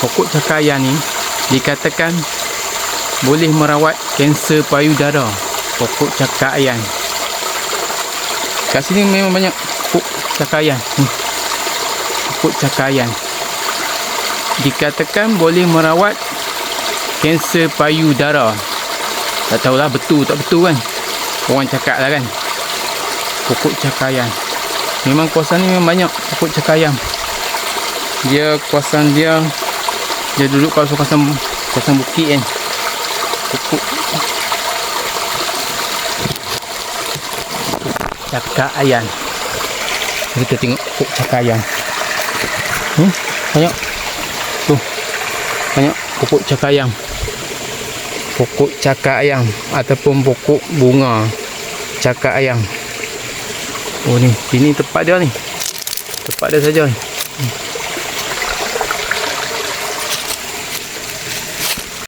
Pokok cakayan ni dikatakan boleh merawat kanser payudara. Pokok cakayan. Kat sini memang banyak pokok cakayan. Pokok cakayan dikatakan boleh merawat kanser payudara. Tak tahulah betul tak betul kan. Orang cakap lah kan. Pokok cakayan. Memang kawasan ni memang banyak pokok cakayan. Dia kawasan dia duduk kawasan bukit kan. Pokok cakayan. Kita tengok pokok cakayan. Banyak. Tuh. Banyak pokok cakayan. Pokok cakayan ataupun pokok bunga cakayan. Oh ni, sini tempat dia ni. Tempat dia saja ni.